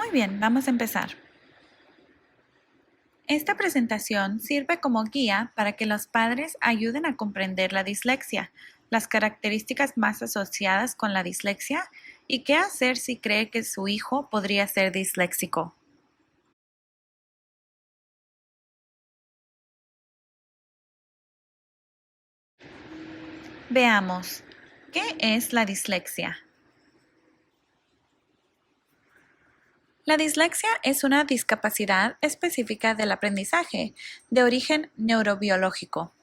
Muy bien, vamos a empezar. Esta presentación sirve como guía para que los padres ayuden a comprender la dislexia, las características más asociadas con la dislexia y qué hacer si cree que su hijo podría ser disléxico. Veamos, ¿qué es la dislexia? La dislexia es una discapacidad específica del aprendizaje de origen neurobiológico.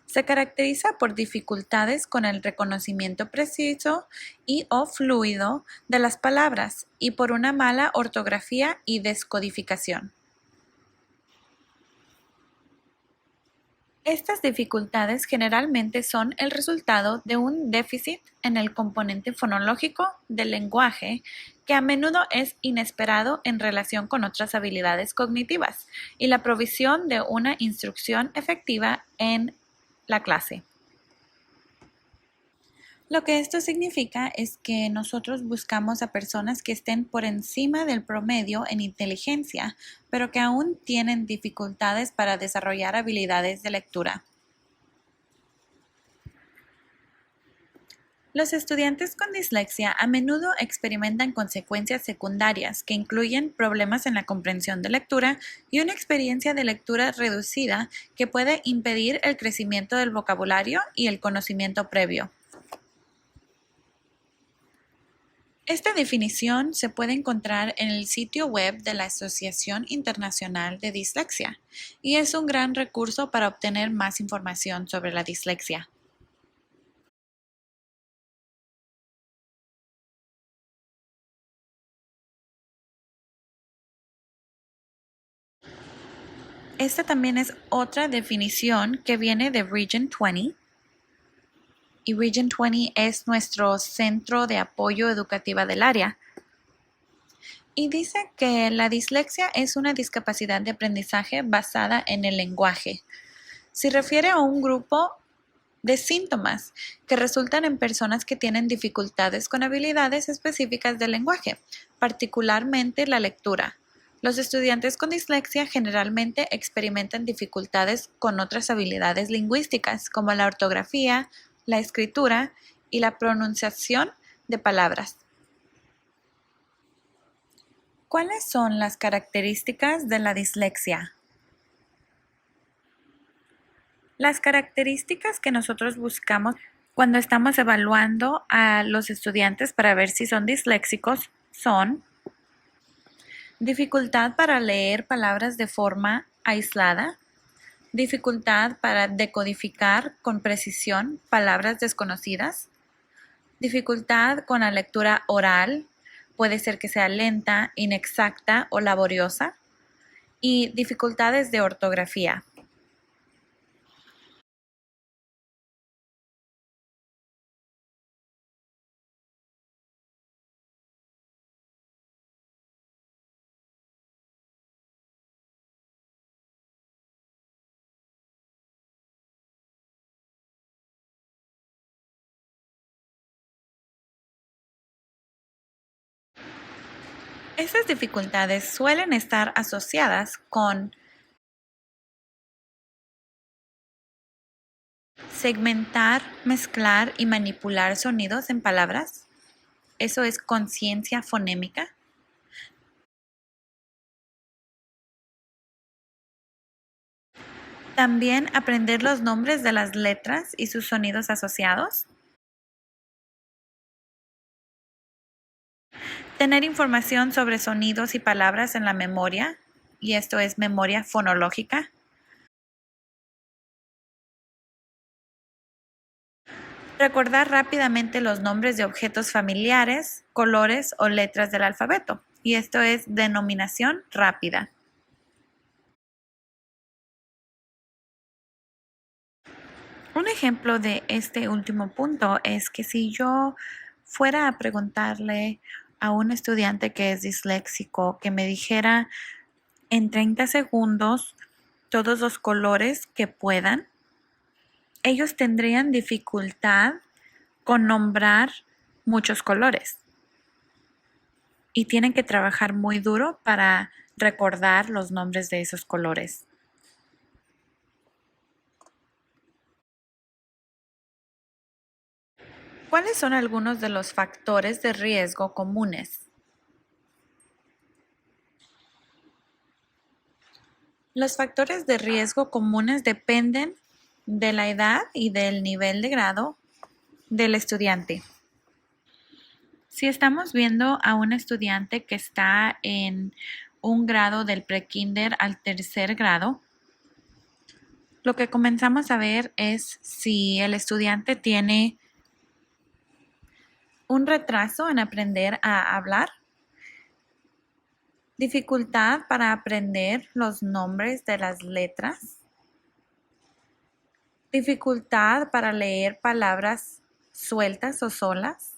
Se caracteriza por dificultades con el reconocimiento preciso y o fluido de las palabras y por una mala ortografía y descodificación. Estas dificultades generalmente son el resultado de un déficit en el componente fonológico del lenguaje que a menudo es inesperado en relación con otras habilidades cognitivas y la provisión de una instrucción efectiva en la clase. Lo que esto significa es que nosotros buscamos a personas que estén por encima del promedio en inteligencia, pero que aún tienen dificultades para desarrollar habilidades de lectura. Los estudiantes con dislexia a menudo experimentan consecuencias secundarias que incluyen problemas en la comprensión de lectura y una experiencia de lectura reducida que puede impedir el crecimiento del vocabulario y el conocimiento previo. Esta definición se puede encontrar en el sitio web de la Asociación Internacional de Dislexia y es un gran recurso para obtener más información sobre la dislexia. Esta también es otra definición que viene de Region 20 y Region 20 es nuestro centro de apoyo educativa del área. Y dice que la dislexia es una discapacidad de aprendizaje basada en el lenguaje. Se refiere a un grupo de síntomas que resultan en personas que tienen dificultades con habilidades específicas del lenguaje, particularmente la lectura. Los estudiantes con dislexia generalmente experimentan dificultades con otras habilidades lingüísticas, como la ortografía, la escritura y la pronunciación de palabras. ¿Cuáles son las características de la dislexia? Las características que nosotros buscamos cuando estamos evaluando a los estudiantes para ver si son disléxicos son dificultad para leer palabras de forma aislada, dificultad para decodificar con precisión palabras desconocidas, dificultad con la lectura oral, puede ser que sea lenta, inexacta o laboriosa, y dificultades de ortografía. Estas dificultades suelen estar asociadas con segmentar, mezclar y manipular sonidos en palabras. Eso es conciencia fonémica. También aprender los nombres de las letras y sus sonidos asociados. Tener información sobre sonidos y palabras en la memoria, y esto es memoria fonológica. Recordar rápidamente los nombres de objetos familiares, colores o letras del alfabeto, y esto es denominación rápida. Un ejemplo de este último punto es que si yo fuera a preguntarle a un estudiante que es disléxico que me dijera en 30 segundos todos los colores que puedan, ellos tendrían dificultad con nombrar muchos colores. y tienen que trabajar muy duro para recordar los nombres de esos colores. ¿Cuáles son algunos de los factores de riesgo comunes? Los factores de riesgo comunes dependen de la edad y del nivel de grado del estudiante. Si estamos viendo a un estudiante que está en un grado del prekinder al tercer grado, lo que comenzamos a ver es si el estudiante tiene un retraso en aprender a hablar, dificultad para aprender los nombres de las letras, dificultad para leer palabras sueltas o solas,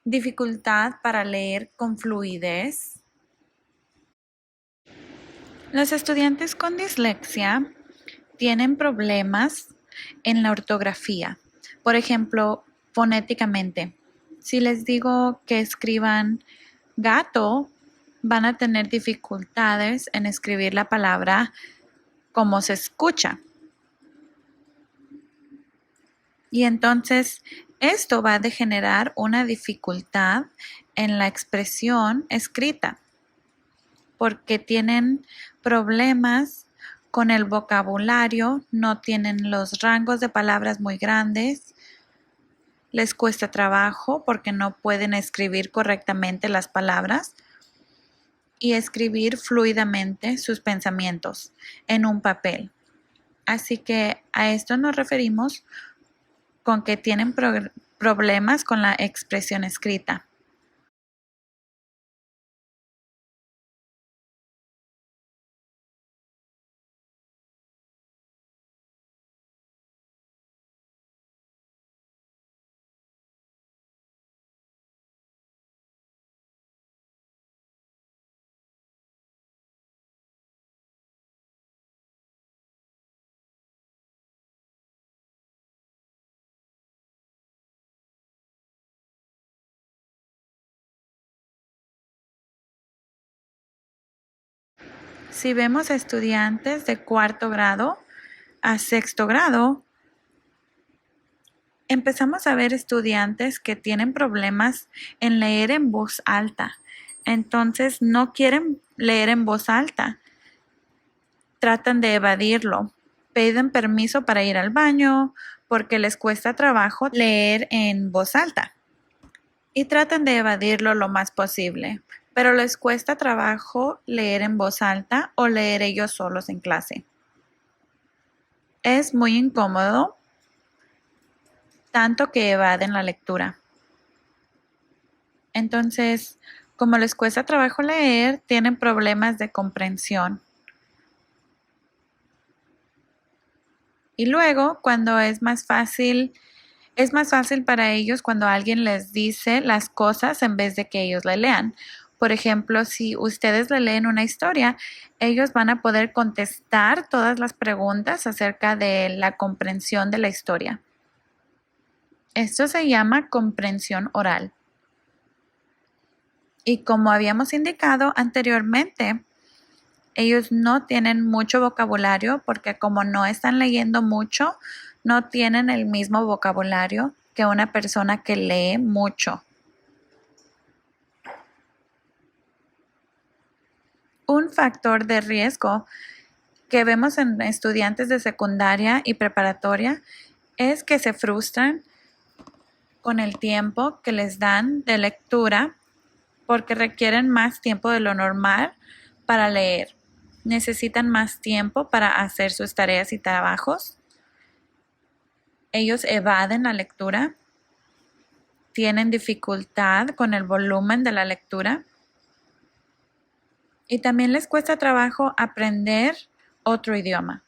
dificultad para leer con fluidez. Los estudiantes con dislexia tienen problemas en la ortografía. Por ejemplo, fonéticamente. Si les digo que escriban gato, van a tener dificultades en escribir la palabra como se escucha. Y entonces esto va a degenerar una dificultad en la expresión escrita, porque tienen problemas con el vocabulario, no tienen los rangos de palabras muy grandes, les cuesta trabajo porque no pueden escribir correctamente las palabras y escribir fluidamente sus pensamientos en un papel. Así que a esto nos referimos con que tienen problemas con la expresión escrita. Si vemos a estudiantes de cuarto grado a sexto grado, empezamos a ver estudiantes que tienen problemas en leer en voz alta. Entonces no quieren leer en voz alta. Tratan de evadirlo. Piden permiso para ir al baño porque les cuesta trabajo leer en voz alta. Y tratan de evadirlo lo más posible, pero les cuesta trabajo leer en voz alta o leer ellos solos en clase. Es muy incómodo, tanto que evaden la lectura. Entonces, como les cuesta trabajo leer, tienen problemas de comprensión. Y luego, cuando es más fácil para ellos cuando alguien les dice las cosas en vez de que ellos le lean. Por ejemplo, si ustedes le leen una historia, ellos van a poder contestar todas las preguntas acerca de la comprensión de la historia. Esto se llama comprensión oral. Y como habíamos indicado anteriormente, ellos no tienen mucho vocabulario porque como no están leyendo mucho, no tienen el mismo vocabulario que una persona que lee mucho. Un factor de riesgo que vemos en estudiantes de secundaria y preparatoria es que se frustran con el tiempo que les dan de lectura porque requieren más tiempo de lo normal para leer. Necesitan más tiempo para hacer sus tareas y trabajos. Ellos evaden la lectura, tienen dificultad con el volumen de la lectura y también les cuesta trabajo aprender otro idioma.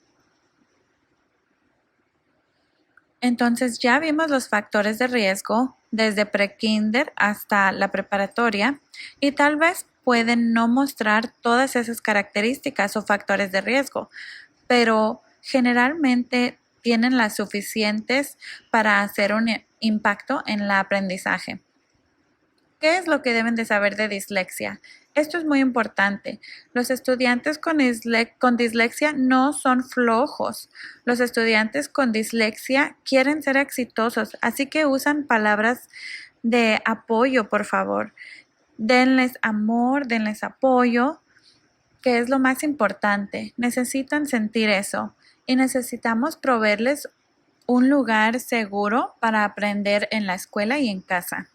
Entonces ya vimos los factores de riesgo desde prekinder hasta la preparatoria y tal vez pueden no mostrar todas esas características o factores de riesgo, pero generalmente tienen las suficientes para hacer un impacto en el aprendizaje. ¿Qué es lo que deben de saber de dislexia? Esto es muy importante. Los estudiantes con dislexia no son flojos. Los estudiantes con dislexia quieren ser exitosos, así que usan palabras de apoyo, por favor. Denles amor, denles apoyo, que es lo más importante. Necesitan sentir eso y necesitamos proveerles un lugar seguro para aprender en la escuela y en casa.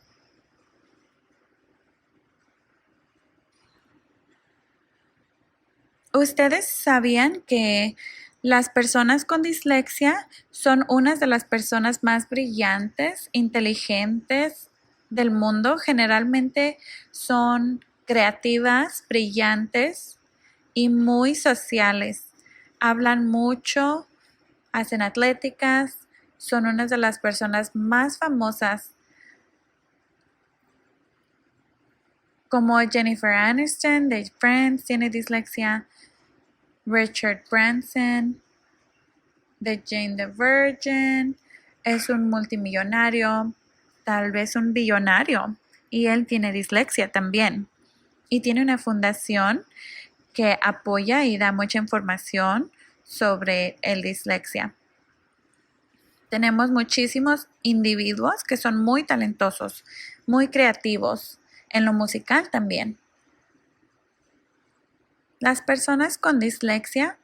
¿Ustedes sabían que las personas con dislexia son unas de las personas más brillantes, inteligentes del mundo? Generalmente son creativas, brillantes y muy sociales. Hablan mucho, hacen atléticas, son unas de las personas más famosas, como Jennifer Aniston de Friends tiene dislexia, Richard Branson de Jane the Virgin es un multimillonario, tal vez un billonario, y él tiene dislexia también. Y tiene una fundación que apoya y da mucha información sobre el dislexia. Tenemos muchísimos individuos que son muy talentosos, muy creativos, en lo musical también. Las personas con dislexia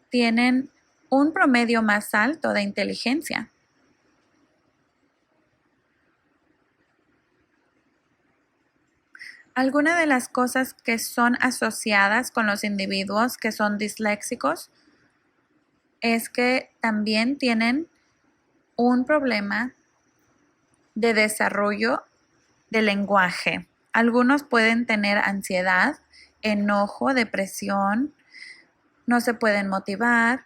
tienen un promedio más alto de inteligencia. Algunas de las cosas que son asociadas con los individuos que son disléxicos es que también tienen un problema de desarrollo del lenguaje. Algunos pueden tener ansiedad, enojo, depresión, no se pueden motivar,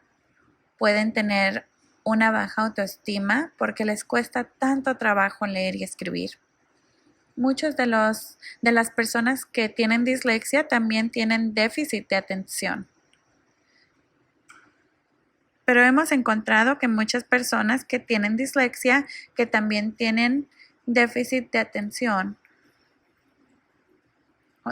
pueden tener una baja autoestima porque les cuesta tanto trabajo leer y escribir. Muchos de las personas que tienen dislexia también tienen déficit de atención. Pero hemos encontrado que muchas personas que tienen dislexia que también tienen déficit de atención.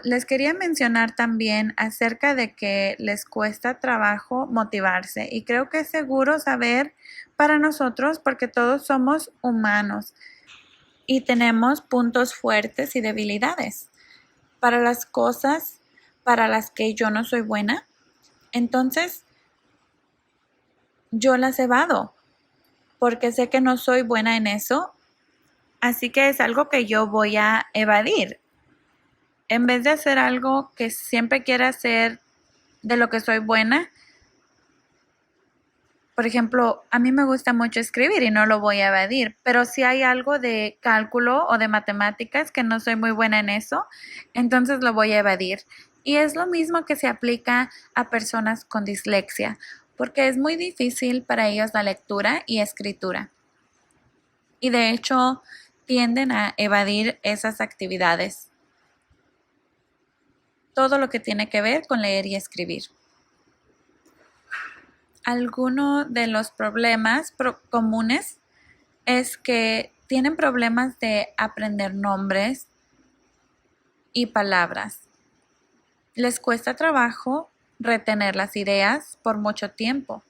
Les quería mencionar también acerca de que les cuesta trabajo motivarse y creo que es seguro saber para nosotros porque todos somos humanos y tenemos puntos fuertes y debilidades. Para las cosas para las que yo no soy buena, entonces yo las evado porque sé que no soy buena en eso, así que es algo que yo voy a evadir. En vez de hacer algo que siempre quiera hacer de lo que soy buena, por ejemplo, a mí me gusta mucho escribir y no lo voy a evadir, pero si hay algo de cálculo o de matemáticas que no soy muy buena en eso, entonces lo voy a evadir. Y es lo mismo que se aplica a personas con dislexia, porque es muy difícil para ellos la lectura y escritura. Y de hecho, tienden a evadir esas actividades. Todo lo que tiene que ver con leer y escribir. Alguno de los problemas comunes es que tienen problemas de aprender nombres y palabras. Les cuesta trabajo retener las ideas por mucho tiempo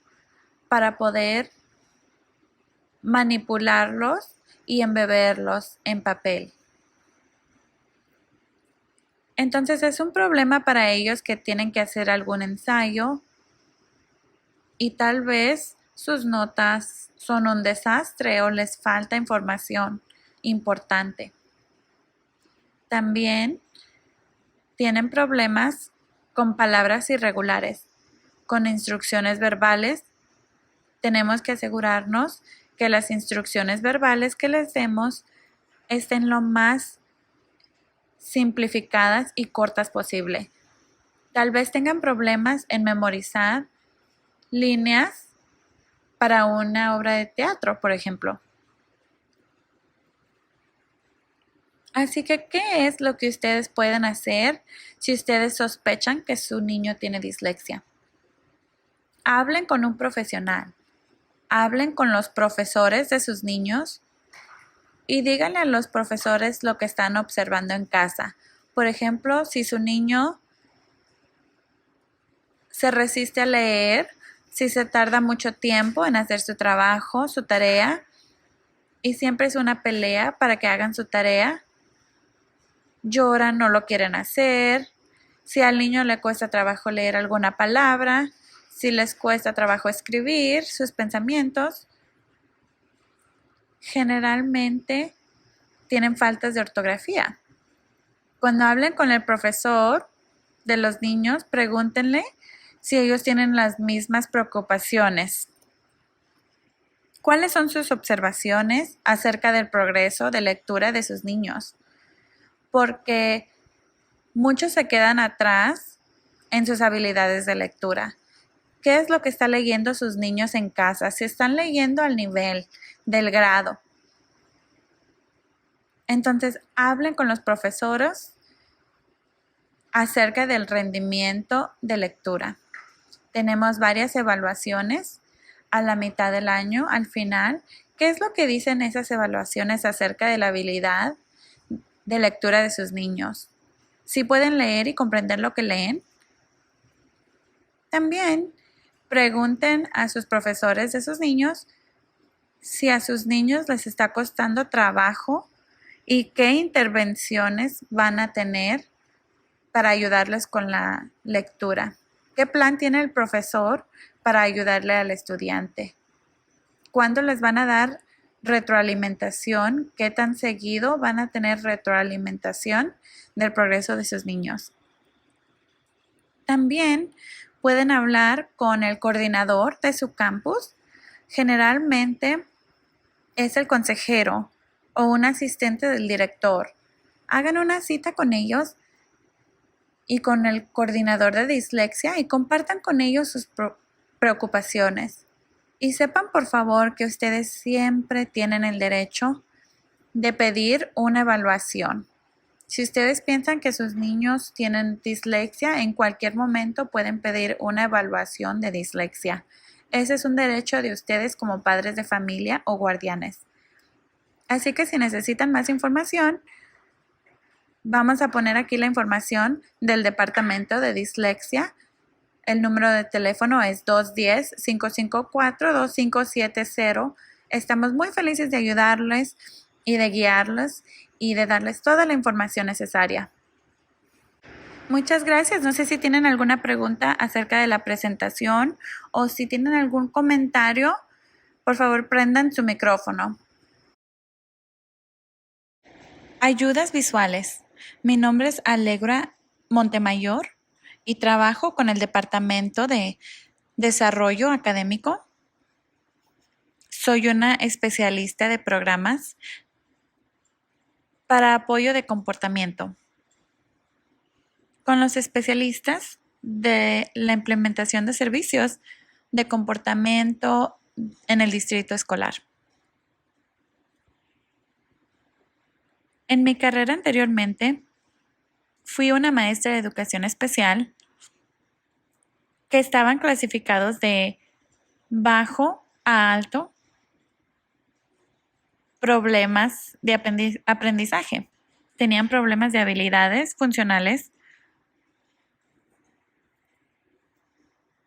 para poder manipularlos y embeberlos en papel. Entonces es un problema para ellos que tienen que hacer algún ensayo y tal vez sus notas son un desastre o les falta información importante. También tienen problemas con palabras irregulares, con instrucciones verbales. Tenemos que asegurarnos que las instrucciones verbales que les demos estén lo más simplificadas y cortas posible. Tal vez tengan problemas en memorizar líneas para una obra de teatro, por ejemplo. Así que, ¿qué es lo que ustedes pueden hacer si ustedes sospechan que su niño tiene dislexia? Hablen con un profesional, hablen con los profesores de sus niños y díganle a los profesores lo que están observando en casa. Por ejemplo, si su niño se resiste a leer, si se tarda mucho tiempo en hacer su trabajo, su tarea, y siempre es una pelea para que hagan su tarea, lloran, no lo quieren hacer, si al niño le cuesta trabajo leer alguna palabra, si les cuesta trabajo escribir sus pensamientos, generalmente tienen faltas de ortografía. Cuando hablen con el profesor de los niños, pregúntenle si ellos tienen las mismas preocupaciones. ¿Cuáles son sus observaciones acerca del progreso de lectura de sus niños? Porque muchos se quedan atrás en sus habilidades de lectura. ¿Qué es lo que están leyendo sus niños en casa? Si están leyendo al nivel del grado. Entonces, hablen con los profesores acerca del rendimiento de lectura. Tenemos varias evaluaciones a la mitad del año, al final. ¿Qué es lo que dicen esas evaluaciones acerca de la habilidad de lectura de sus niños? ¿Sí pueden leer y comprender lo que leen? También pregunten a sus profesores de sus niños si a sus niños les está costando trabajo y qué intervenciones van a tener para ayudarles con la lectura. ¿Qué plan tiene el profesor para ayudarle al estudiante? ¿Cuándo les van a dar retroalimentación? ¿Qué tan seguido van a tener retroalimentación del progreso de sus niños? También pueden hablar con el coordinador de su campus. Generalmente es el consejero o un asistente del director. Hagan una cita con ellos y con el coordinador de dislexia y compartan con ellos sus preocupaciones. Y sepan, por favor, que ustedes siempre tienen el derecho de pedir una evaluación. Si ustedes piensan que sus niños tienen dislexia, en cualquier momento pueden pedir una evaluación de dislexia. Ese es un derecho de ustedes como padres de familia o guardianes. Así que si necesitan más información, vamos a poner aquí la información del Departamento de Dislexia. El número de teléfono es 210-554-2570. Estamos muy felices de ayudarles y de guiarlos y de darles toda la información necesaria. Muchas gracias. No sé si tienen alguna pregunta acerca de la presentación o si tienen algún comentario, por favor prendan su micrófono. Ayudas visuales. Mi nombre es Alegra Montemayor y trabajo con el Departamento de Desarrollo Académico. Soy una especialista de programas para apoyo de comportamiento. Con los especialistas de la implementación de servicios de comportamiento en el distrito escolar. En mi carrera anteriormente, fui una maestra de educación especial que estaban clasificados de bajo a alto problemas de aprendizaje. Tenían problemas de habilidades funcionales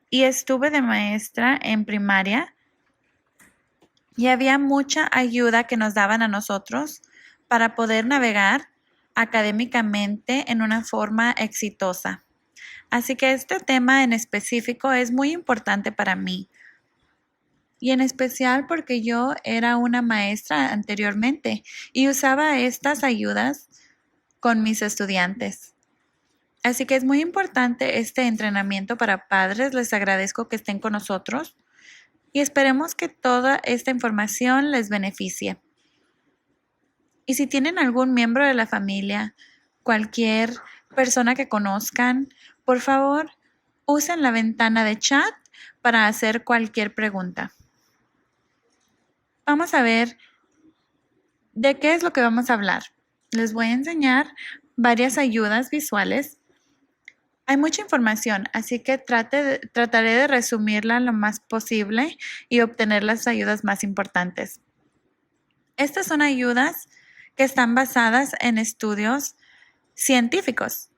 y estuve de maestra en primaria y había mucha ayuda que nos daban a nosotros para poder navegar académicamente en una forma exitosa. Así que este tema en específico es muy importante para mí. Y en especial porque yo era una maestra anteriormente y usaba estas ayudas con mis estudiantes. Así que es muy importante este entrenamiento para padres. Les agradezco que estén con nosotros y esperemos que toda esta información les beneficie. Y si tienen algún miembro de la familia, cualquier persona que conozcan, por favor, usen la ventana de chat para hacer cualquier pregunta. Vamos a ver de qué es lo que vamos a hablar. Les voy a enseñar varias ayudas visuales. Hay mucha información, así que trataré de resumirla lo más posible y obtener las ayudas más importantes. Estas son ayudas que están basadas en estudios científicos.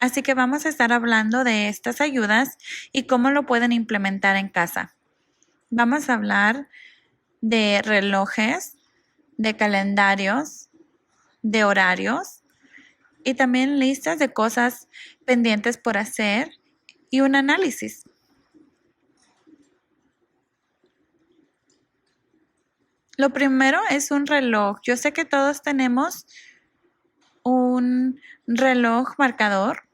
Así que vamos a estar hablando de estas ayudas y cómo lo pueden implementar en casa. Vamos a hablar de relojes, de calendarios, de horarios y también listas de cosas pendientes por hacer y un análisis. Lo primero es un reloj. Yo sé que todos tenemos un reloj marcador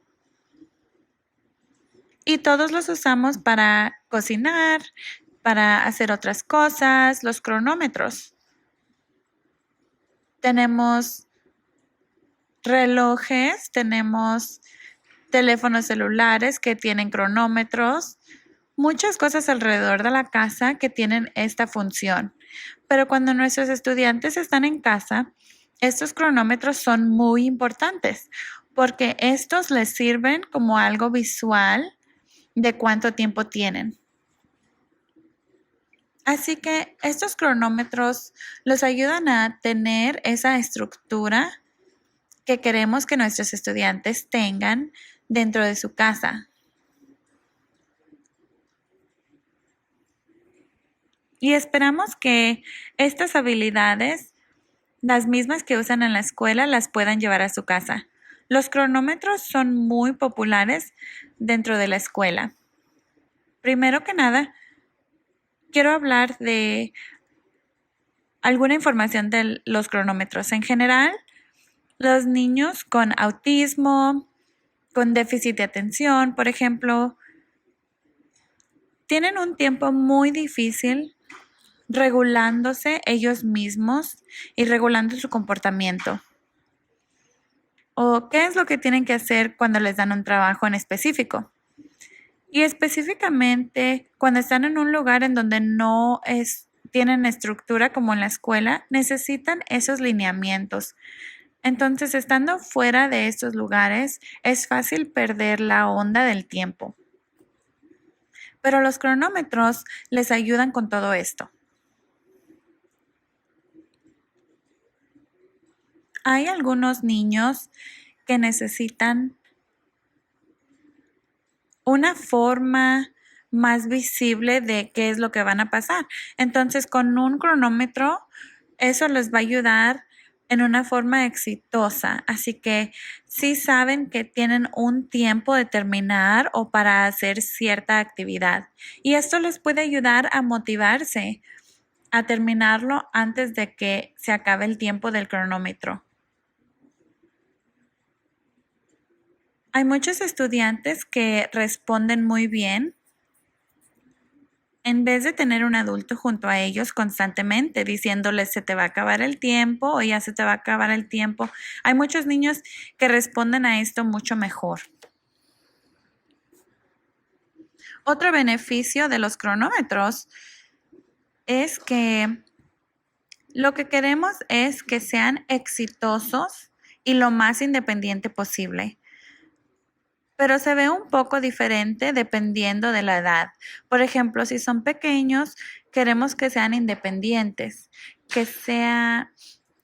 y todos los usamos para cocinar, para hacer otras cosas, los cronómetros. Tenemos relojes, tenemos teléfonos celulares que tienen cronómetros, muchas cosas alrededor de la casa que tienen esta función. Pero cuando nuestros estudiantes están en casa, estos cronómetros son muy importantes porque estos les sirven como algo visual de cuánto tiempo tienen. Así que estos cronómetros los ayudan a tener esa estructura que queremos que nuestros estudiantes tengan dentro de su casa. Y esperamos que estas habilidades, las mismas que usan en la escuela, las puedan llevar a su casa. Los cronómetros son muy populares dentro de la escuela. Primero que nada, quiero hablar de alguna información de los cronómetros. En general, los niños con autismo, con déficit de atención, por ejemplo, tienen un tiempo muy difícil regulándose ellos mismos y regulando su comportamiento. ¿O qué es lo que tienen que hacer cuando les dan un trabajo en específico? Y específicamente cuando están en un lugar en donde no tienen estructura como en la escuela, necesitan esos lineamientos. Entonces, estando fuera de estos lugares, es fácil perder la onda del tiempo. Pero los cronómetros les ayudan con todo esto. Hay algunos niños que necesitan una forma más visible de qué es lo que van a pasar. Entonces, con un cronómetro, eso les va a ayudar en una forma exitosa. Así que sí saben que tienen un tiempo de terminar o para hacer cierta actividad. Y esto les puede ayudar a motivarse a terminarlo antes de que se acabe el tiempo del cronómetro. Hay muchos estudiantes que responden muy bien en vez de tener un adulto junto a ellos constantemente diciéndoles se te va a acabar el tiempo o ya se te va a acabar el tiempo. Hay muchos niños que responden a esto mucho mejor. Otro beneficio de los cronómetros es que lo que queremos es que sean exitosos y lo más independiente posible. Pero se ve un poco diferente dependiendo de la edad. Por ejemplo, si son pequeños, queremos que sean independientes, que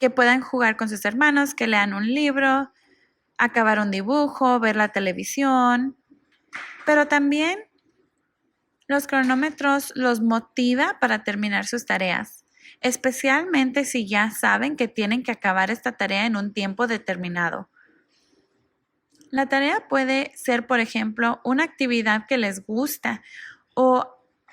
puedan jugar con sus hermanos, que lean un libro, acabar un dibujo, ver la televisión. Pero también los cronómetros los motiva para terminar sus tareas, especialmente si ya saben que tienen que acabar esta tarea en un tiempo determinado. La tarea puede ser, por ejemplo, una actividad que les gusta o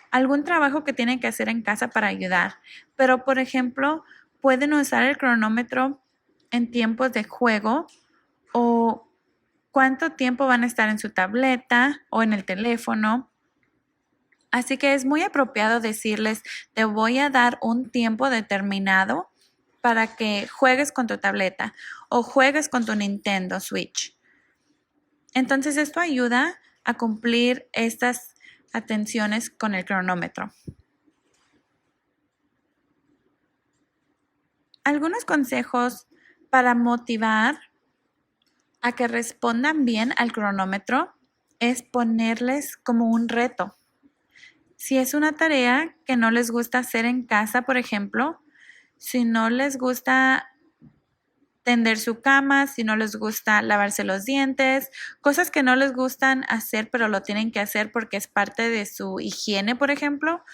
algún trabajo que tienen que hacer en casa para ayudar. Pero, por ejemplo, pueden usar el cronómetro en tiempos de juego o cuánto tiempo van a estar en su tableta o en el teléfono. Así que es muy apropiado decirles, te voy a dar un tiempo determinado para que juegues con tu tableta o juegues con tu Nintendo Switch. Entonces esto ayuda a cumplir estas atenciones con el cronómetro. Algunos consejos para motivar a que respondan bien al cronómetro es ponerles como un reto. Si es una tarea que no les gusta hacer en casa, por ejemplo, si no les gusta tender su cama, si no les gusta lavarse los dientes, cosas que no les gustan hacer, pero lo tienen que hacer porque es parte de su higiene, por ejemplo,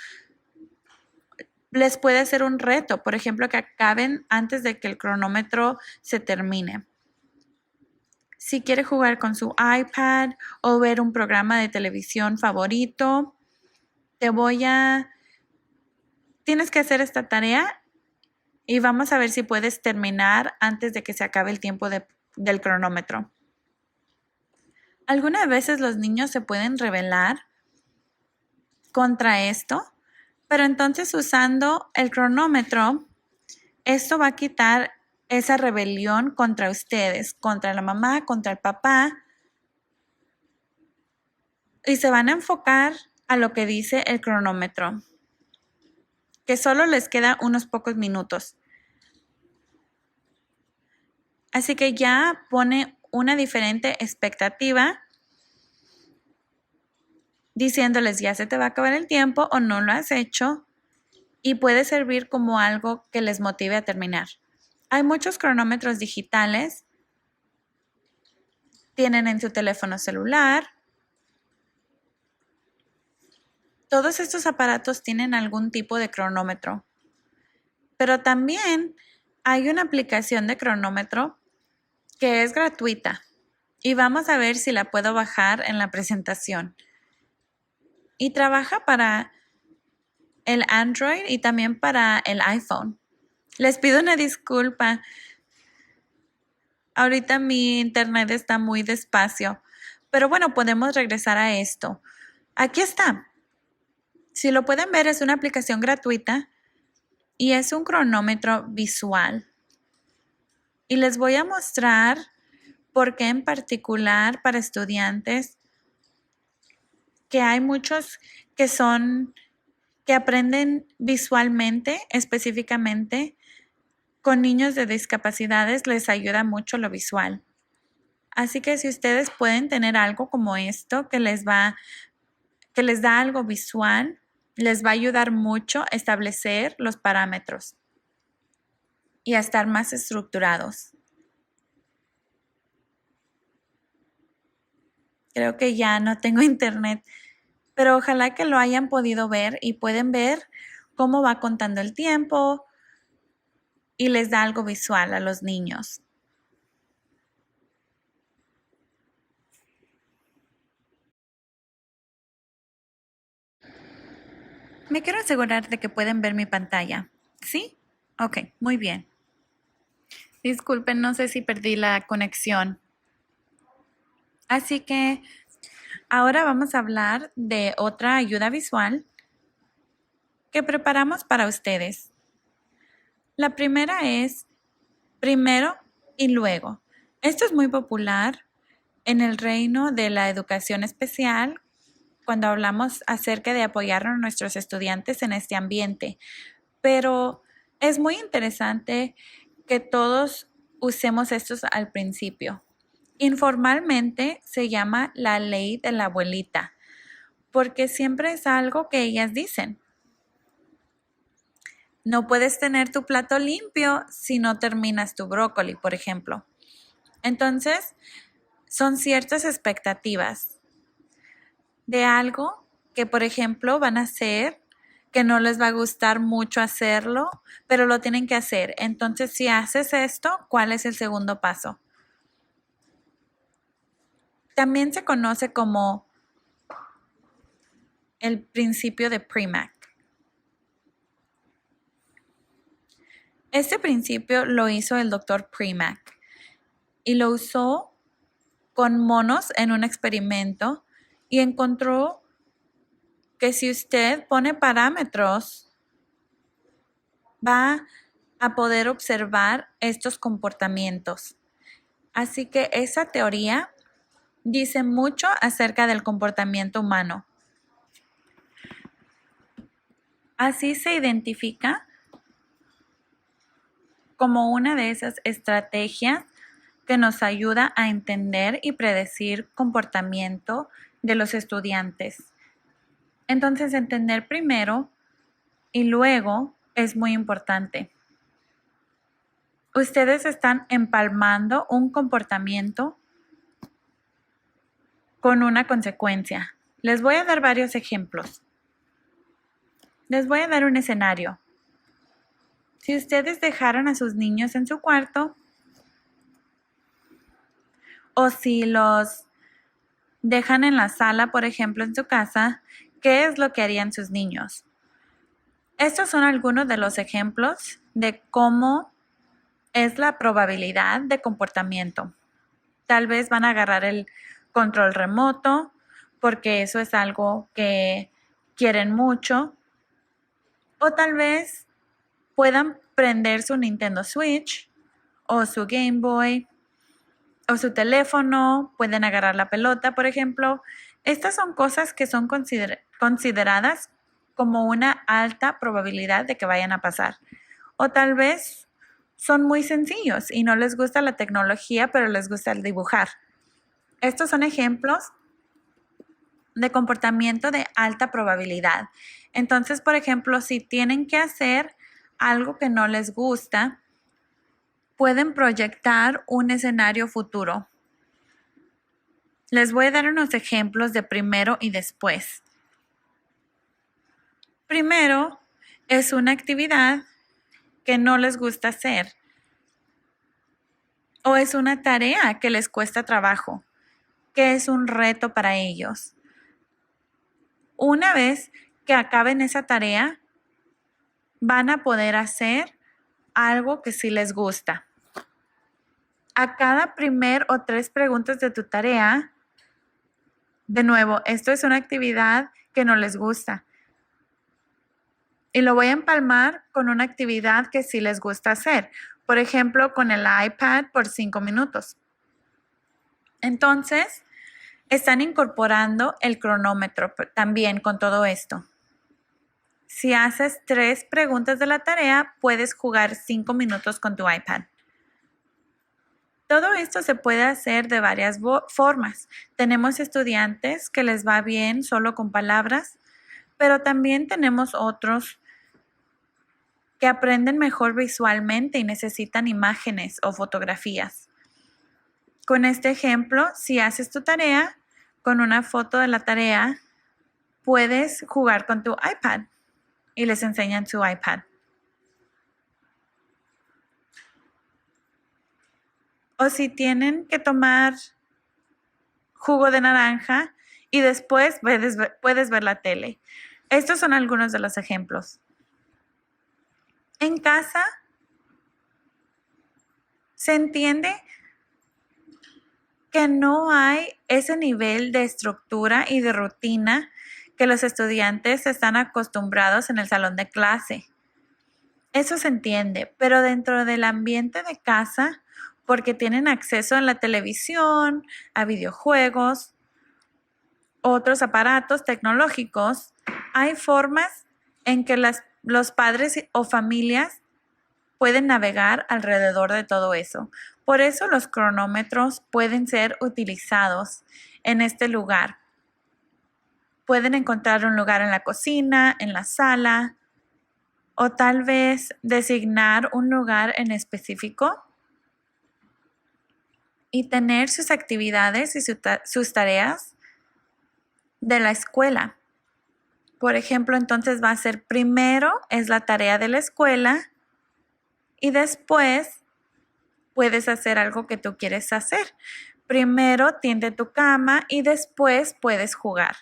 les puede ser un reto, por ejemplo, que acaben antes de que el cronómetro se termine. Si quiere jugar con su iPad o ver un programa de televisión favorito, tienes que hacer esta tarea y vamos a ver si puedes terminar antes de que se acabe el tiempo del cronómetro. Algunas veces los niños se pueden rebelar contra esto, pero entonces usando el cronómetro, esto va a quitar esa rebelión contra ustedes, contra la mamá, contra el papá, y se van a enfocar a lo que dice el cronómetro, que solo les queda unos pocos minutos. Así que ya pone una diferente expectativa diciéndoles ya se te va a acabar el tiempo o no lo has hecho y puede servir como algo que les motive a terminar. Hay muchos cronómetros digitales, tienen en su teléfono celular. Todos estos aparatos tienen algún tipo de cronómetro, pero también hay una aplicación de cronómetro que es gratuita y vamos a ver si la puedo bajar en la presentación. Y trabaja para el Android y también para el iPhone. Les pido una disculpa. Ahorita mi internet está muy despacio, pero bueno, podemos regresar a esto. Aquí está. Si lo pueden ver, es una aplicación gratuita y es un cronómetro visual. Y les voy a mostrar por qué en particular para estudiantes, que hay muchos que aprenden visualmente, específicamente con niños de discapacidades, les ayuda mucho lo visual. Así que si ustedes pueden tener algo como esto que les da algo visual, les va a ayudar mucho a establecer los parámetros y a estar más estructurados. Creo que ya no tengo internet, pero ojalá que lo hayan podido ver y pueden ver cómo va contando el tiempo y les da algo visual a los niños. Me quiero asegurar de que pueden ver mi pantalla. ¿Sí? Ok, muy bien. Disculpen, no sé si perdí la conexión. Así que ahora vamos a hablar de otra ayuda visual que preparamos para ustedes. La primera es primero y luego. Esto es muy popular en el reino de la educación especial cuando hablamos acerca de apoyar a nuestros estudiantes en este ambiente. Pero es muy interesante que todos usemos estos al principio. Informalmente se llama la ley de la abuelita, porque siempre es algo que ellas dicen. No puedes tener tu plato limpio si no terminas tu brócoli, por ejemplo. Entonces, son ciertas expectativas de algo que, por ejemplo, van a hacer, que no les va a gustar mucho hacerlo, pero lo tienen que hacer. Entonces, si haces esto, ¿cuál es el segundo paso? También se conoce como el principio de Premack. Este principio lo hizo el doctor Premack y lo usó con monos en un experimento y encontró que si usted pone parámetros, va a poder observar estos comportamientos. Así que esa teoría dice mucho acerca del comportamiento humano. Así se identifica como una de esas estrategias que nos ayuda a entender y predecir comportamiento de los estudiantes. Entonces, entender primero y luego es muy importante. ustedes están empalmando un comportamiento con una consecuencia. Les voy a dar varios ejemplos. Les voy a dar un escenario. Si ustedes dejaran a sus niños en su cuarto, o si los dejan en la sala, por ejemplo, en su casa, ¿qué es lo que harían sus niños? Estos son algunos de los ejemplos de cómo es la probabilidad de comportamiento. Tal vez van a agarrar el control remoto porque eso es algo que quieren mucho. O tal vez puedan prender su Nintendo Switch o su Game Boy o su teléfono, pueden agarrar la pelota, por ejemplo. Estas son cosas que son consideradas como una alta probabilidad de que vayan a pasar. O tal vez son muy sencillos y no les gusta la tecnología, pero les gusta el dibujar. Estos son ejemplos de comportamiento de alta probabilidad. Entonces, por ejemplo, si tienen que hacer algo que no les gusta, pueden proyectar un escenario futuro. Les voy a dar unos ejemplos de primero y después. Primero es una actividad que no les gusta hacer o es una tarea que les cuesta trabajo, que es un reto para ellos. Una vez que acaben esa tarea, van a poder hacer algo que sí les gusta. A cada primer o 3 preguntas de tu tarea, de nuevo, esto es una actividad que no les gusta. Y lo voy a empalmar con una actividad que sí les gusta hacer. Por ejemplo, con el iPad por 5 minutos. Entonces, están incorporando el cronómetro también con todo esto. Si haces 3 preguntas de la tarea, puedes jugar 5 minutos con tu iPad. Todo esto se puede hacer de varias formas. Tenemos estudiantes que les va bien solo con palabras, pero también tenemos otros que aprenden mejor visualmente y necesitan imágenes o fotografías. Con este ejemplo, si haces tu tarea con una foto de la tarea, puedes jugar con tu iPad y les enseñan su iPad. O si tienen que tomar jugo de naranja y después puedes ver la tele. Estos son algunos de los ejemplos. En casa se entiende que no hay ese nivel de estructura y de rutina que los estudiantes están acostumbrados en el salón de clase. Eso se entiende, pero dentro del ambiente de casa, porque tienen acceso a la televisión, a videojuegos, otros aparatos tecnológicos, hay formas en que los padres o familias pueden navegar alrededor de todo eso. Por eso los cronómetros pueden ser utilizados en este lugar. Pueden encontrar un lugar en la cocina, en la sala, o tal vez designar un lugar en específico y tener sus actividades y sus tareas de la escuela. Por ejemplo, entonces va a ser primero es la tarea de la escuela y después puedes hacer algo que tú quieres hacer. Primero tiende tu cama y después puedes jugar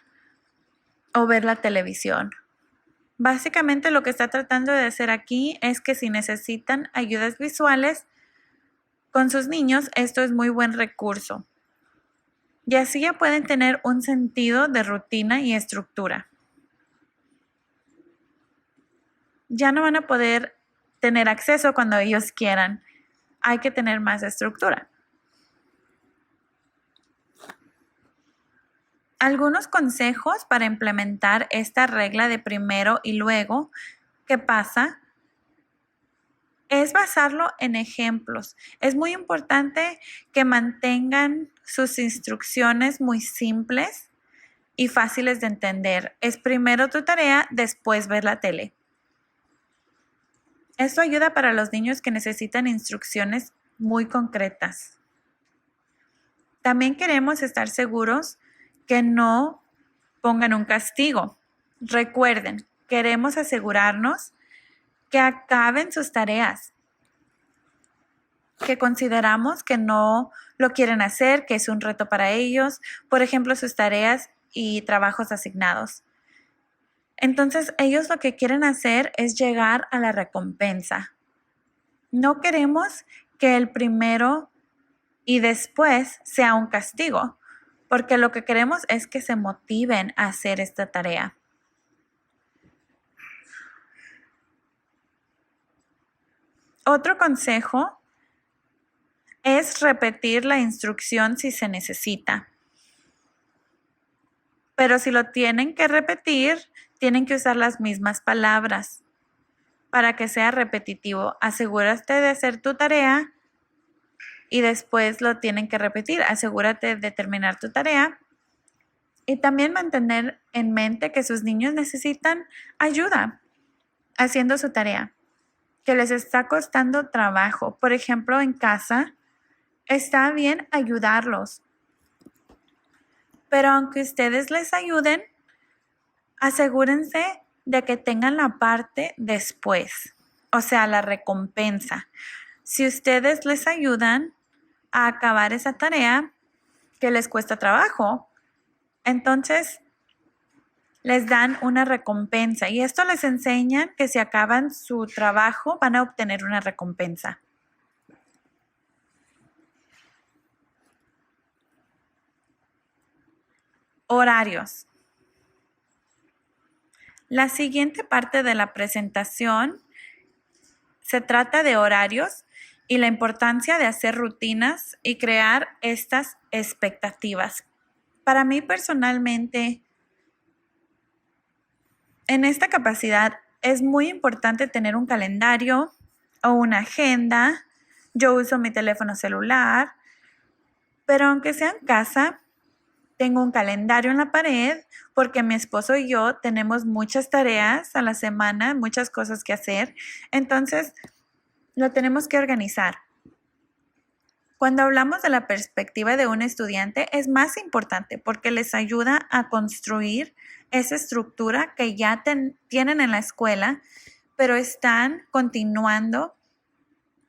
o ver la televisión. Básicamente lo que está tratando de hacer aquí es que si necesitan ayudas visuales con sus niños, esto es muy buen recurso. Y así ya pueden tener un sentido de rutina y estructura. Ya no van a poder tener acceso cuando ellos quieran. Hay que tener más estructura. Algunos consejos para implementar esta regla de primero y luego, ¿qué pasa? Es basarlo en ejemplos. Es muy importante que mantengan sus instrucciones muy simples y fáciles de entender. Es primero tu tarea, después ver la tele. Esto ayuda para los niños que necesitan instrucciones muy concretas. También queremos estar seguros que no pongan un castigo. Recuerden, queremos asegurarnos que acaben sus tareas, que consideramos que no lo quieren hacer, que es un reto para ellos, por ejemplo, sus tareas y trabajos asignados. Entonces, ellos lo que quieren hacer es llegar a la recompensa. No queremos que el primero y después sea un castigo, porque lo que queremos es que se motiven a hacer esta tarea. Otro consejo es repetir la instrucción si se necesita. Pero si lo tienen que repetir, tienen que usar las mismas palabras para que sea repetitivo. Asegúrate de hacer tu tarea y después lo tienen que repetir. Asegúrate de terminar tu tarea. Y también mantener en mente que sus niños necesitan ayuda haciendo su tarea, que les está costando trabajo. Por ejemplo, en casa, está bien ayudarlos. Pero aunque ustedes les ayuden, asegúrense de que tengan la parte después, o sea, la recompensa. Si ustedes les ayudan a acabar esa tarea que les cuesta trabajo, entonces les dan una recompensa y esto les enseña que si acaban su trabajo van a obtener una recompensa. Horarios. La siguiente parte de la presentación se trata de horarios y la importancia de hacer rutinas y crear estas expectativas. Para mí personalmente, en esta capacidad es muy importante tener un calendario o una agenda. Yo uso mi teléfono celular, pero aunque sea en casa, tengo un calendario en la pared porque mi esposo y yo tenemos muchas tareas a la semana, muchas cosas que hacer. Entonces, lo tenemos que organizar. Cuando hablamos de la perspectiva de un estudiante, es más importante porque les ayuda a construir esa estructura que ya tienen en la escuela, pero están continuando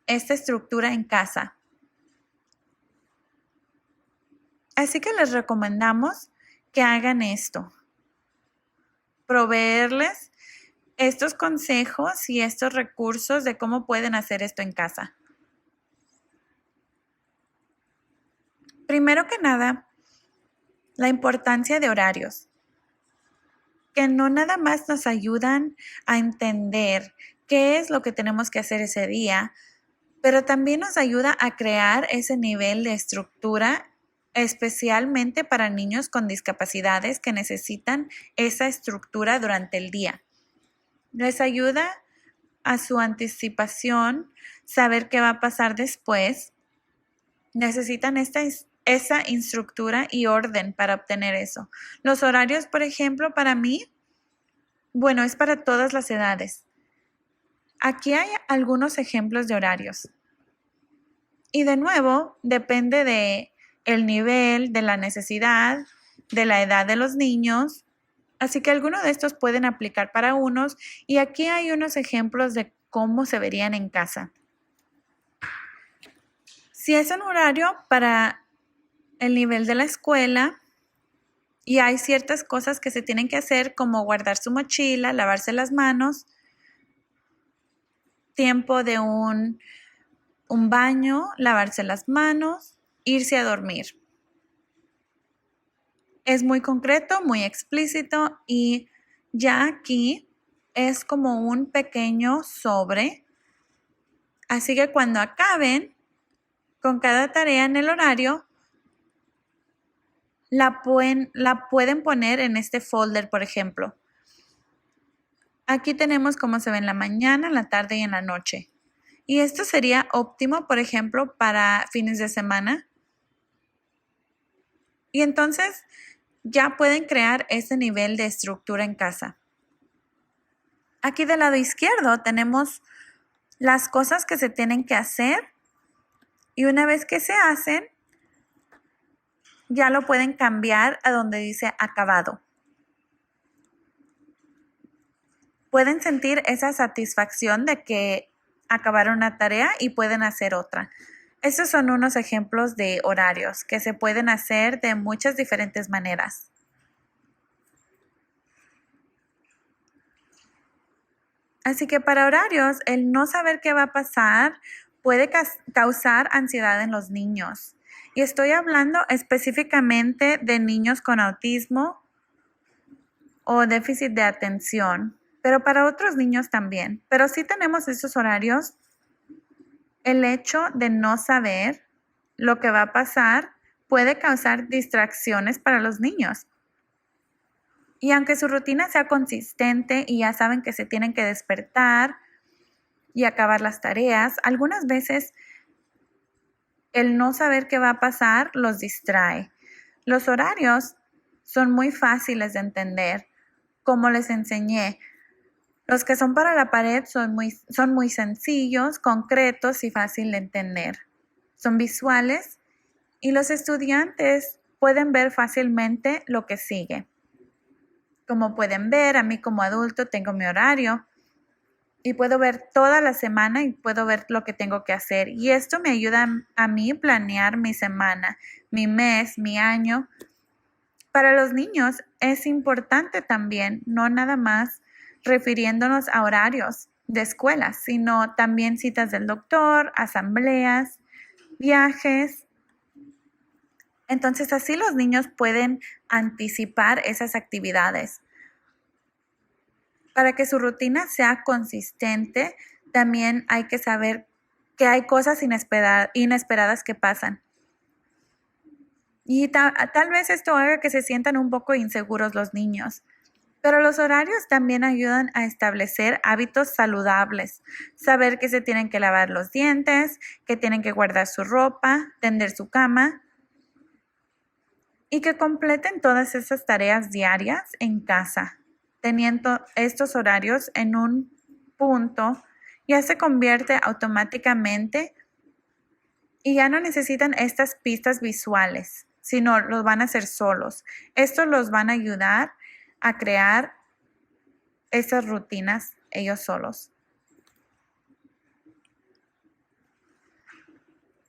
esta estructura en casa. Así que les recomendamos que hagan esto. Proveerles estos consejos y estos recursos de cómo pueden hacer esto en casa. Primero que nada, la importancia de horarios, que no nada más nos ayudan a entender qué es lo que tenemos que hacer ese día, pero también nos ayuda a crear ese nivel de estructura, especialmente para niños con discapacidades que necesitan esa estructura durante el día. Les ayuda a su anticipación, saber qué va a pasar después. Necesitan esa estructura y orden para obtener eso. Los horarios, por ejemplo, para mí, bueno, es para todas las edades. Aquí hay algunos ejemplos de horarios. Y de nuevo, depende de el nivel, de la necesidad, de la edad de los niños. Así que algunos de estos pueden aplicar para unos y aquí hay unos ejemplos de cómo se verían en casa. Si es un horario para el nivel de la escuela y hay ciertas cosas que se tienen que hacer como guardar su mochila, lavarse las manos, tiempo de un baño, lavarse las manos, irse a dormir. Es muy concreto, muy explícito y ya aquí es como un pequeño sobre. Así que cuando acaben con cada tarea en el horario, la pueden poner en este folder, por ejemplo. Aquí tenemos cómo se ve en la mañana, en la tarde y en la noche. Y esto sería óptimo, por ejemplo, para fines de semana. Y entonces ya pueden crear ese nivel de estructura en casa. Aquí del lado izquierdo tenemos las cosas que se tienen que hacer y una vez que se hacen, ya lo pueden cambiar a donde dice acabado. Pueden sentir esa satisfacción de que acabaron una tarea y pueden hacer otra. Estos son unos ejemplos de horarios que se pueden hacer de muchas diferentes maneras. Así que para horarios, el no saber qué va a pasar puede causar ansiedad en los niños. Y estoy hablando específicamente de niños con autismo o déficit de atención, pero para otros niños también. Pero si tenemos esos horarios, el hecho de no saber lo que va a pasar puede causar distracciones para los niños. Y aunque su rutina sea consistente y ya saben que se tienen que despertar y acabar las tareas, algunas veces el no saber qué va a pasar los distrae. Los horarios son muy fáciles de entender, como les enseñé. Los que son para la pared son muy sencillos, concretos y fácil de entender. Son visuales y los estudiantes pueden ver fácilmente lo que sigue. Como pueden ver, a mí como adulto tengo mi horario y puedo ver toda la semana y puedo ver lo que tengo que hacer. Y esto me ayuda a mí planear mi semana, mi mes, mi año. Para los niños es importante también, no nada más refiriéndonos a horarios de escuelas, sino también citas del doctor, asambleas, viajes. Entonces así los niños pueden anticipar esas actividades. Para que su rutina sea consistente, también hay que saber que hay cosas inesperadas que pasan. Y tal vez esto haga que se sientan un poco inseguros los niños. Pero los horarios también ayudan a establecer hábitos saludables. Saber que se tienen que lavar los dientes, que tienen que guardar su ropa, tender su cama y que completen todas esas tareas diarias en casa. Teniendo estos horarios en un punto, ya se convierte automáticamente y ya no necesitan estas pistas visuales, sino los van a hacer solos. Estos los van a ayudar a crear esas rutinas ellos solos.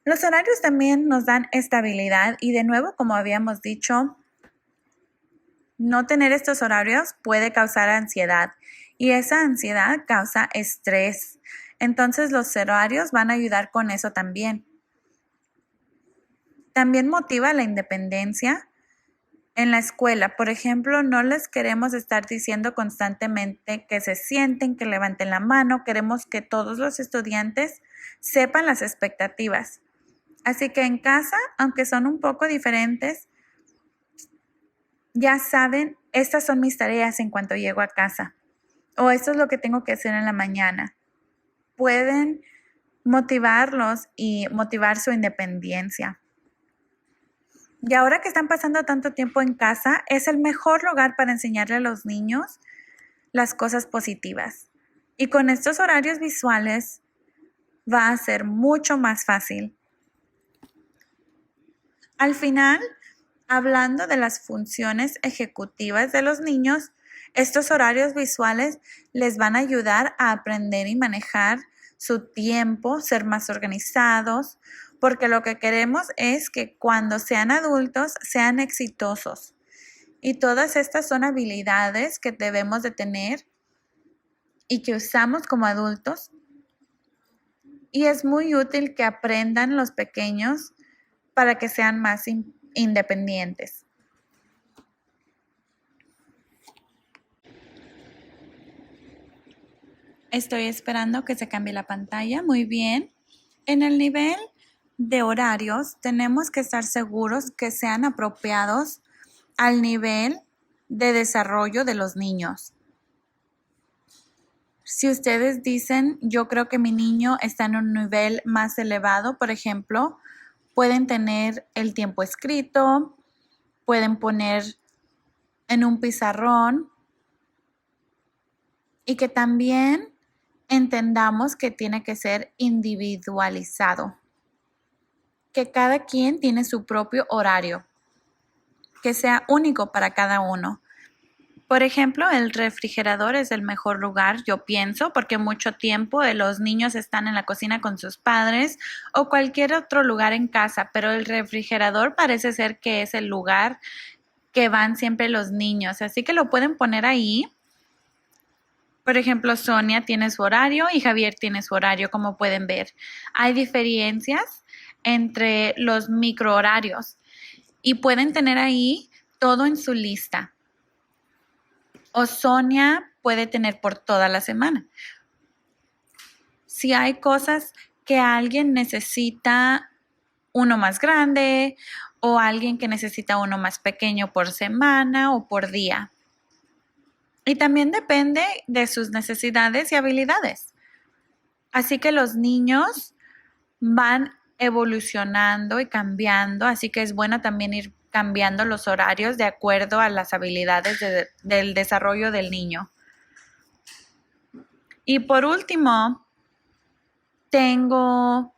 Los horarios también nos dan estabilidad y de nuevo, como habíamos dicho, no tener estos horarios puede causar ansiedad y esa ansiedad causa estrés. Entonces los horarios van a ayudar con eso también. También motiva la independencia en la escuela. Por ejemplo, no les queremos estar diciendo constantemente que se sienten, que levanten la mano. Queremos que todos los estudiantes sepan las expectativas. Así que en casa, aunque son un poco diferentes, ya saben, estas son mis tareas en cuanto llego a casa. O esto es lo que tengo que hacer en la mañana. Pueden motivarlos y motivar su independencia. Y ahora que están pasando tanto tiempo en casa, es el mejor lugar para enseñarle a los niños las cosas positivas. Y con estos horarios visuales va a ser mucho más fácil. Al final, hablando de las funciones ejecutivas de los niños, estos horarios visuales les van a ayudar a aprender y manejar su tiempo, ser más organizados, porque lo que queremos es que cuando sean adultos sean exitosos. Y todas estas son habilidades que debemos de tener y que usamos como adultos. Y es muy útil que aprendan los pequeños para que sean más independientes. Estoy esperando que se cambie la pantalla. Muy bien. En el nivel de horarios tenemos que estar seguros que sean apropiados al nivel de desarrollo de los niños. Si ustedes dicen, yo creo que mi niño está en un nivel más elevado, por ejemplo, pueden tener el tiempo escrito, pueden poner en un pizarrón y que también entendamos que tiene que ser individualizado, que cada quien tiene su propio horario, que sea único para cada uno. Por ejemplo, el refrigerador es el mejor lugar, yo pienso, porque mucho tiempo los niños están en la cocina con sus padres o cualquier otro lugar en casa, pero el refrigerador parece ser que es el lugar que van siempre los niños, así que lo pueden poner ahí. Por ejemplo, Sonia tiene su horario y Javier tiene su horario, como pueden ver. Hay diferencias entre los microhorarios y pueden tener ahí todo en su lista. O Sonia puede tener por toda la semana. Si hay cosas que alguien necesita uno más grande o alguien que necesita uno más pequeño por semana o por día. Y también depende de sus necesidades y habilidades. Así que los niños van evolucionando y cambiando, así que es bueno también ir cambiando los horarios de acuerdo a las habilidades del desarrollo del niño. Y por último, tengo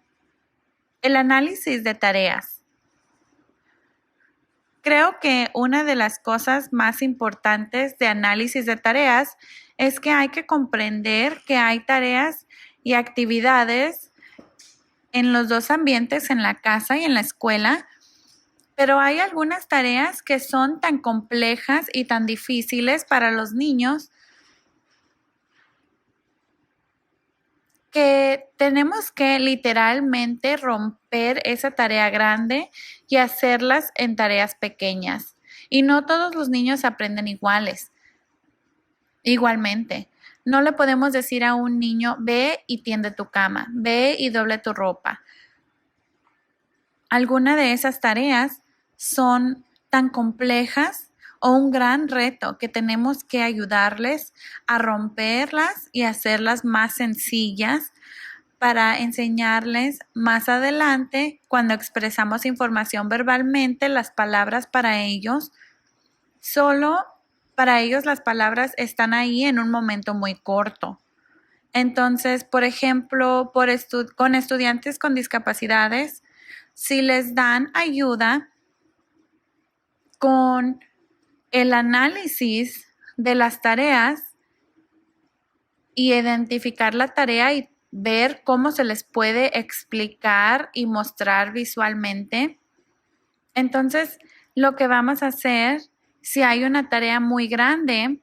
el análisis de tareas. Creo que una de las cosas más importantes de análisis de tareas es que hay que comprender que hay tareas y actividades en los dos ambientes, en la casa y en la escuela, pero hay algunas tareas que son tan complejas y tan difíciles para los niños que tenemos que literalmente romper esa tarea grande y hacerlas en tareas pequeñas. Y no todos los niños aprenden igualmente. No le podemos decir a un niño, ve y tiende tu cama, ve y doble tu ropa. Algunas de esas tareas son tan complejas o un gran reto que tenemos que ayudarles a romperlas y hacerlas más sencillas para enseñarles más adelante cuando expresamos información verbalmente, las palabras para ellos, solo para ellos las palabras están ahí en un momento muy corto. Entonces, por ejemplo, con estudiantes con discapacidades, si les dan ayuda con el análisis de las tareas y identificar la tarea y ver cómo se les puede explicar y mostrar visualmente. Entonces, lo que vamos a hacer, si hay una tarea muy grande,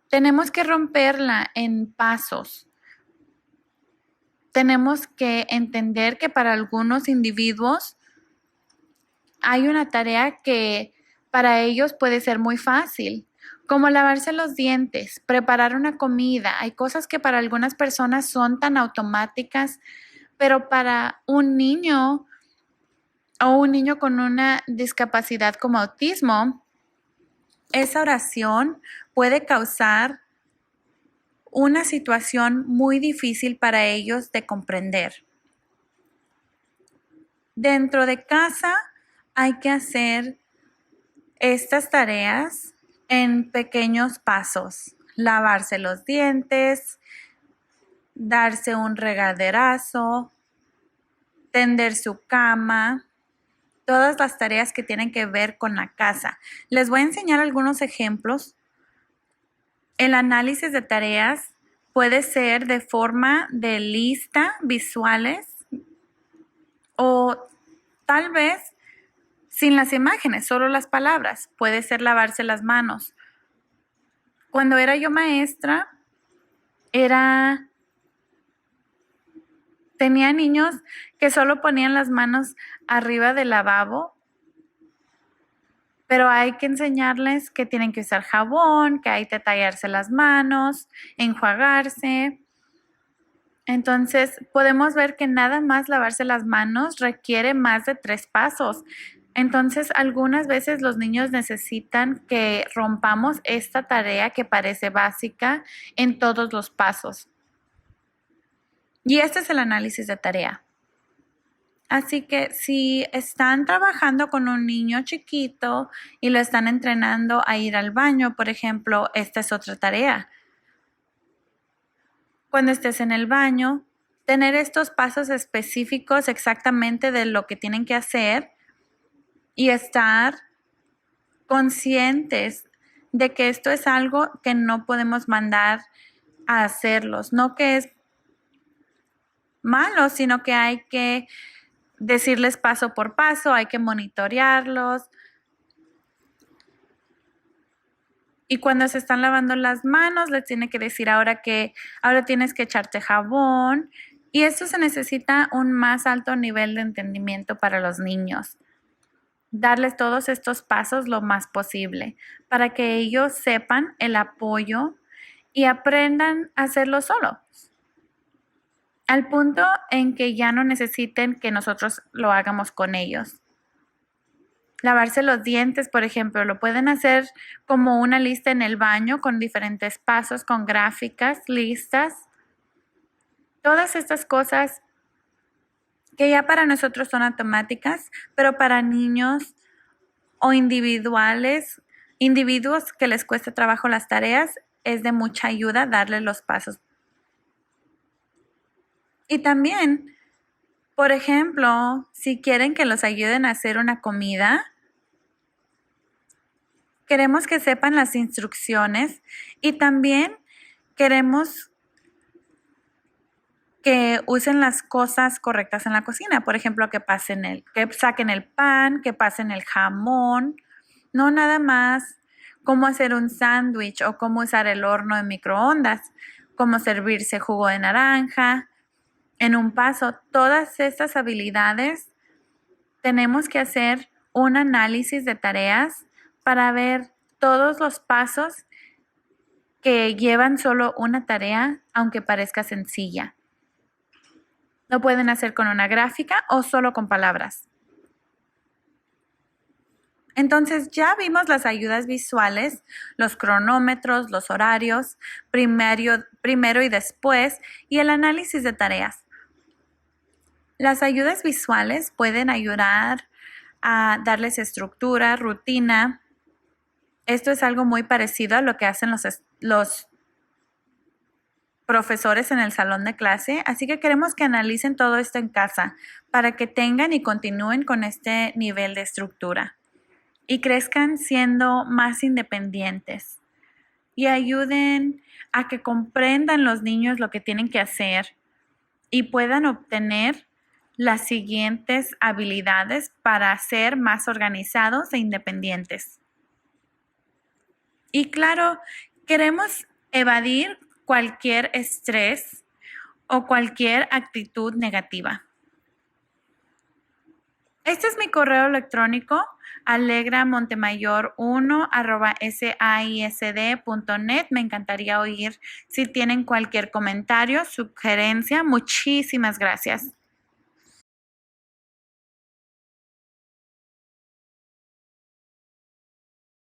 tenemos que romperla en pasos. Tenemos que entender que para algunos individuos hay una tarea que para ellos puede ser muy fácil, como lavarse los dientes, preparar una comida. Hay cosas que para algunas personas son tan automáticas, pero para un niño o un niño con una discapacidad como autismo, esa oración puede causar una situación muy difícil para ellos de comprender. Dentro de casa hay que hacer estas tareas en pequeños pasos. Lavarse los dientes, darse un regaderazo, tender su cama, todas las tareas que tienen que ver con la casa. Les voy a enseñar algunos ejemplos. El análisis de tareas puede ser de forma de lista, visuales, o tal vez sin las imágenes, solo las palabras. Puede ser lavarse las manos. Cuando era yo maestra, tenía niños que solo ponían las manos arriba del lavabo, pero hay que enseñarles que tienen que usar jabón, que hay que tallarse las manos, enjuagarse. Entonces, podemos ver que nada más lavarse las manos requiere más de 3 pasos. Entonces, algunas veces los niños necesitan que rompamos esta tarea que parece básica en todos los pasos. Y este es el análisis de tarea. Así que si están trabajando con un niño chiquito y lo están entrenando a ir al baño, por ejemplo, esta es otra tarea. Cuando estés en el baño, tener estos pasos específicos exactamente de lo que tienen que hacer y estar conscientes de que esto es algo que no podemos mandar a hacerlos, no que es malo, sino que hay que decirles paso por paso, hay que monitorearlos. Y cuando se están lavando las manos, les tiene que decir ahora tienes que echarte jabón. Y esto se necesita un más alto nivel de entendimiento para los niños. Darles todos estos pasos lo más posible para que ellos sepan el apoyo y aprendan a hacerlo solos. Al punto en que ya no necesiten que nosotros lo hagamos con ellos. Lavarse los dientes, por ejemplo, lo pueden hacer como una lista en el baño con diferentes pasos, con gráficas, listas. Todas estas cosas que ya para nosotros son automáticas, pero para niños o individuos que les cuesta trabajo las tareas, es de mucha ayuda darles los pasos. Y también, por ejemplo, si quieren que los ayuden a hacer una comida, queremos que sepan las instrucciones y también queremos que usen las cosas correctas en la cocina. Por ejemplo, que saquen el pan, que pasen el jamón. No nada más cómo hacer un sándwich o cómo usar el horno de microondas, cómo servirse jugo de naranja. En un paso, todas estas habilidades tenemos que hacer un análisis de tareas para ver todos los pasos que llevan solo una tarea, aunque parezca sencilla. Lo pueden hacer con una gráfica o solo con palabras. Entonces ya vimos las ayudas visuales, los cronómetros, los horarios, primero y después, y el análisis de tareas. Las ayudas visuales pueden ayudar a darles estructura, rutina. Esto es algo muy parecido a lo que hacen los profesores en el salón de clase, así que queremos que analicen todo esto en casa para que tengan y continúen con este nivel de estructura y crezcan siendo más independientes y ayuden a que comprendan los niños lo que tienen que hacer y puedan obtener las siguientes habilidades para ser más organizados e independientes. Y claro, queremos evadir cualquier estrés o cualquier actitud negativa. Este es mi correo electrónico, alegramontemayor1@saisd.net. Me encantaría oír si tienen cualquier comentario, sugerencia. Muchísimas gracias.